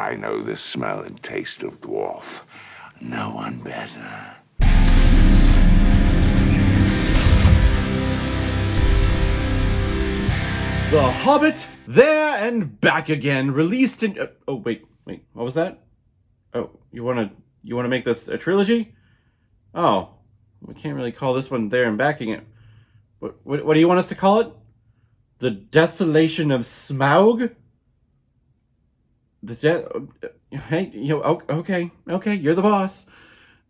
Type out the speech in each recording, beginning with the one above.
I know the smell and taste of dwarf. No one better. The Hobbit, there and back again, released in... oh, wait, what was that? Oh, you wanna make this a trilogy? Oh, we can't really call this one there and back again. What do you want us to call it? The Desolation of Smaug? Okay, you're the boss.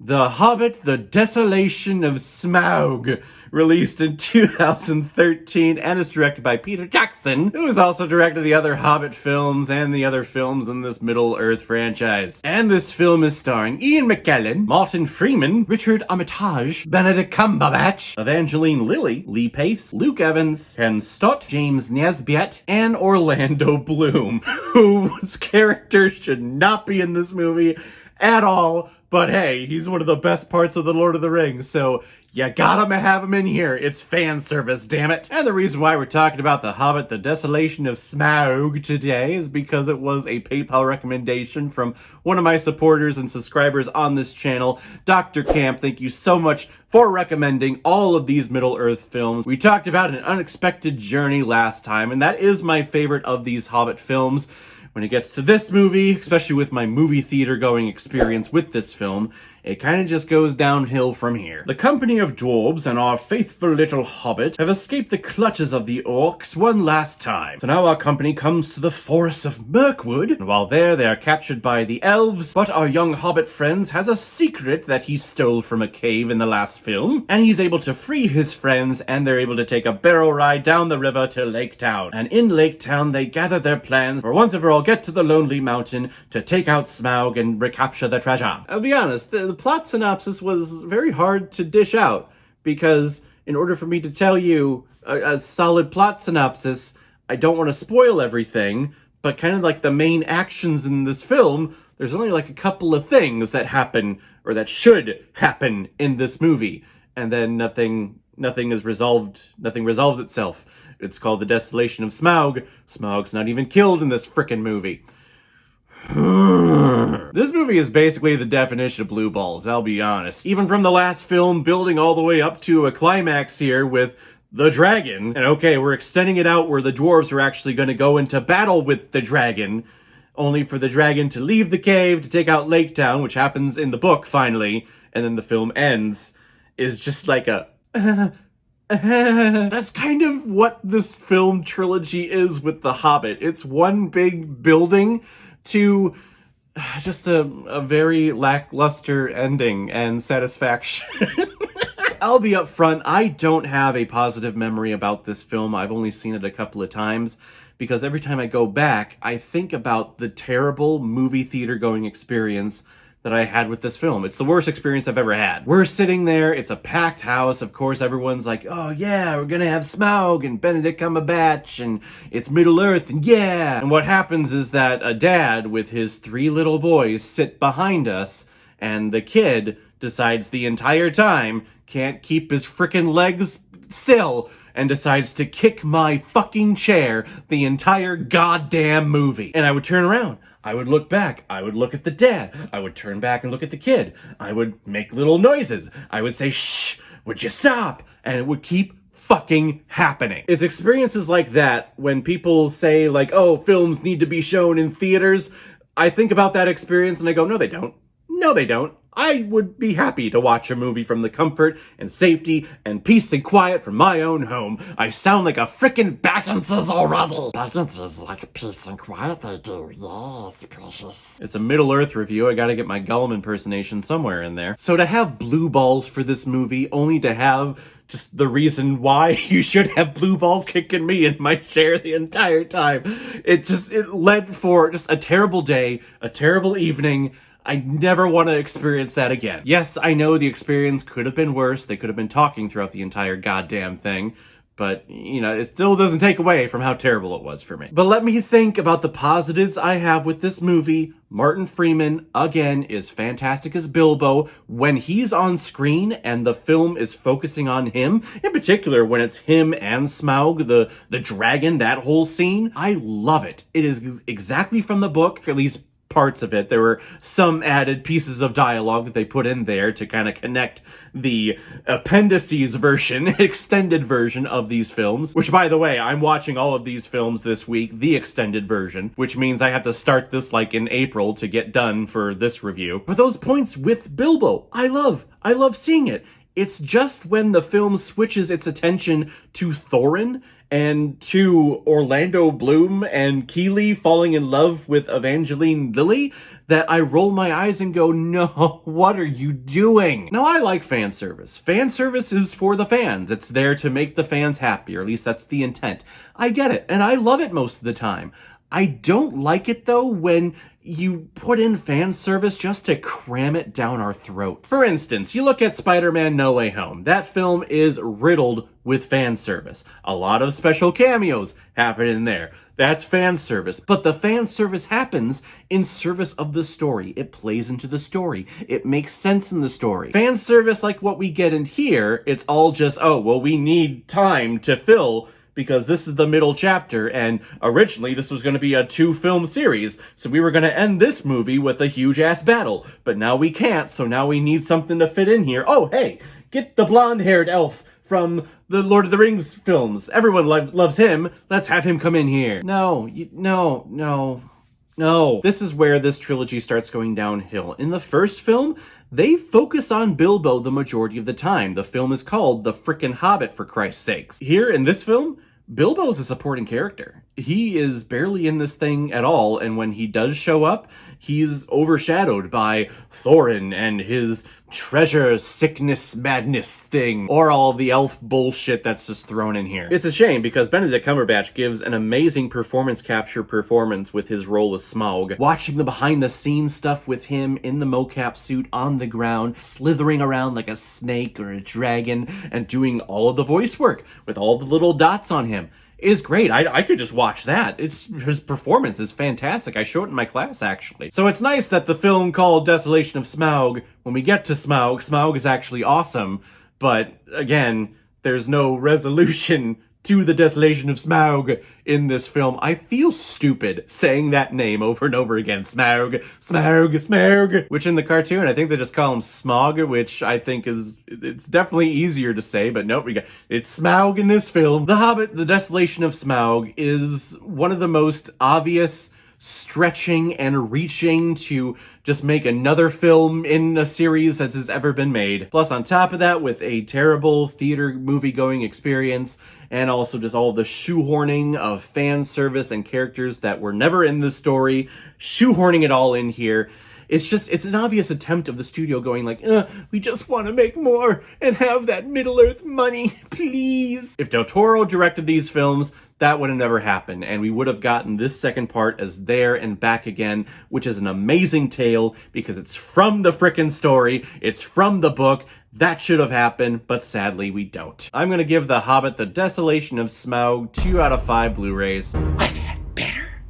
The Hobbit, The Desolation of Smaug, released in 2013, and is directed by Peter Jackson, who has also directed the other Hobbit films and the other films in this Middle-earth franchise. And this film is starring Ian McKellen, Martin Freeman, Richard Armitage, Benedict Cumberbatch, Evangeline Lilly, Lee Pace, Luke Evans, Ken Stott, James Nesbitt, and Orlando Bloom, whose character should not be in this movie at all. But hey, he's one of the best parts of The Lord of the Rings, so you gotta have him in here. It's fan service, damn it. And the reason why we're talking about The Hobbit, The Desolation of Smaug today is because it was a PayPal recommendation from one of my supporters and subscribers on this channel, Dr. Camp. Thank you so much for recommending all of these Middle-earth films. We talked about An Unexpected Journey last time, and that is my favorite of these Hobbit films. When it gets to this movie, especially with my movie theater going experience with this film, it kind of just goes downhill from here. The company of dwarves and our faithful little hobbit have escaped the clutches of the orcs one last time. So now our company comes to the forests of Mirkwood, and while there, they are captured by the elves, but our young hobbit friends has a secret that he stole from a cave in the last film, and he's able to free his friends, and they're able to take a barrel ride down the river to Lake Town. And in Lake Town, they gather their plans for once and for all get to the Lonely Mountain to take out Smaug and recapture the treasure. I'll be honest, the plot synopsis was very hard to dish out, because in order for me to tell you a solid plot synopsis, I don't want to spoil everything, but kind of like the main actions in this film, there's only like a couple of things that happen, or that should happen in this movie, and then nothing is resolved, nothing resolves itself. It's called The Desolation of Smaug. Smaug's not even killed in this frickin' movie. This movie is basically the definition of blue balls, I'll be honest. Even from the last film, building all the way up to a climax here with the dragon. And okay, we're extending it out where the dwarves are actually going to go into battle with the dragon, only for the dragon to leave the cave to take out Lake Town, which happens in the book finally, and then the film ends, is just like a... That's kind of what this film trilogy is with The Hobbit. It's one big building to just a very lackluster ending and satisfaction. I'll be upfront, I don't have a positive memory about this film. I've only seen it a couple of times, because every time I go back, I think about the terrible movie theater going experience that I had with this film. It's the worst experience I've ever had. We're sitting there, it's a packed house, of course everyone's like, oh yeah, we're gonna have Smaug and Benedict Cumberbatch, and it's Middle-earth, and yeah! And what happens is that a dad with his 3 little boys sit behind us, and the kid decides the entire time can't keep his frickin' legs still, and decides to kick my fucking chair the entire goddamn movie. And I would turn around, I would look back, I would look at the dad, I would turn back and look at the kid, I would make little noises, I would say, shh, would you stop? And it would keep fucking happening. It's experiences like that when people say like, oh, films need to be shown in theaters. I think about that experience and I go, no they don't. No they don't. I would be happy to watch a movie from the comfort and safety and peace and quiet from my own home. I sound like a frickin' Backenses already. Backenses like peace and quiet they do. Yes, precious. It's a Middle-earth review. I gotta get my Gollum impersonation somewhere in there. So to have blue balls for this movie, only to have just the reason why you should have blue balls kicking me in my chair the entire time, it led for just a terrible day, a terrible evening. I never want to experience that again. Yes, I know the experience could have been worse. They could have been talking throughout the entire goddamn thing. But, you know, it still doesn't take away from how terrible it was for me. But let me think about the positives I have with this movie. Martin Freeman, again, is fantastic as Bilbo when he's on screen and the film is focusing on him. In particular, when it's him and Smaug, the dragon, that whole scene. I love it. It is exactly from the book, at least parts of it. There were some added pieces of dialogue that they put in there to kind of connect the appendices version, extended version of these films, which, by the way, I'm watching all of these films this week, the extended version, which means I have to start this like in April to get done for this review. But those points with Bilbo, I love seeing it. It's just when the film switches its attention to Thorin and to Orlando Bloom and Keeley falling in love with Evangeline Lilly that I roll my eyes and go, no, what are you doing? Now, I like fan service. Fan service is for the fans. It's there to make the fans happy, or at least that's the intent. I get it, and I love it most of the time. I don't like it, though, when you put in fan service just to cram it down our throats. For instance, you look at Spider-Man No Way Home. That film is riddled with fan service. A lot of special cameos happen in there. That's fan service. But the fan service happens in service of the story. It plays into the story. It makes sense in the story. Fan service like what we get in here, it's all just, oh, well, we need time to fill because this is the middle chapter, and originally this was going to be a 2-film series, so we were going to end this movie with a huge-ass battle, but now we can't, so now we need something to fit in here. Oh, hey, get the blonde-haired elf from the Lord of the Rings films. Everyone loves him. Let's have him come in here. No. This is where this trilogy starts going downhill. In the first film, they focus on Bilbo the majority of the time. The film is called The Frickin' Hobbit, for Christ's sakes. Here, in this film, Bilbo's a supporting character. He is barely in this thing at all, and when he does show up, he's overshadowed by Thorin and his treasure sickness madness thing, or all the elf bullshit that's just thrown in here. It's a shame because Benedict Cumberbatch gives an amazing performance with his role as Smaug. Watching the behind the scenes stuff with him in the mocap suit on the ground, slithering around like a snake or a dragon, and doing all of the voice work with all the little dots on him is great. I could just watch that. His performance is fantastic. I showed it in my class, actually. So it's nice that the film called Desolation of Smaug, when we get to Smaug is actually awesome, but again, there's no resolution to the Desolation of Smaug in this film. I feel stupid saying that name over and over again. Smaug. Which in the cartoon, I think they just call him Smaug, which I think it's definitely easier to say, but nope, it's Smaug in this film. The Hobbit, The Desolation of Smaug is one of the most obvious stretching and reaching to just make another film in a series that has ever been made. Plus, on top of that, with a terrible theater movie-going experience, and also just all the shoehorning of fan service and characters that were never in the story, shoehorning it all in here. It's an obvious attempt of the studio going like, we just want to make more and have that Middle-earth money, please. If Del Toro directed these films, that would have never happened, and we would have gotten this second part as There and Back Again, which is an amazing tale because it's from the frickin' story, it's from the book. That should have happened, but sadly we don't. I'm gonna give The Hobbit, The Desolation of Smaug 2 out of 5 Blu-rays.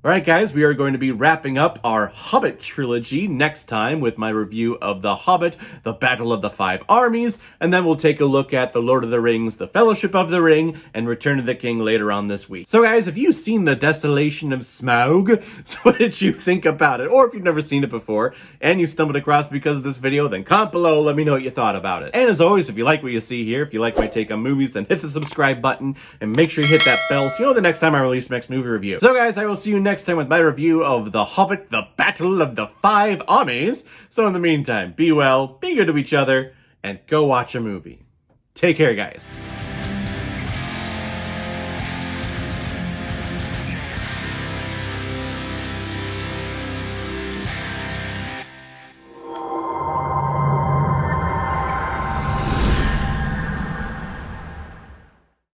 Alright guys, we are going to be wrapping up our Hobbit trilogy next time with my review of The Hobbit, The Battle of the Five Armies, and then we'll take a look at The Lord of the Rings, The Fellowship of the Ring, and Return of the King later on this week. So guys, have you seen The Desolation of Smaug? So what did you think about it? Or if you've never seen it before, and you stumbled across it because of this video, then comment below, let me know what you thought about it. And as always, if you like what you see here, if you like my take on movies, then hit the subscribe button, and make sure you hit that bell so you know the next time I release my next movie review. So guys, I will see you next time with my review of The Hobbit, The Battle of the Five Armies. So in the meantime, be well, be good to each other, and go watch a movie. Take care, guys.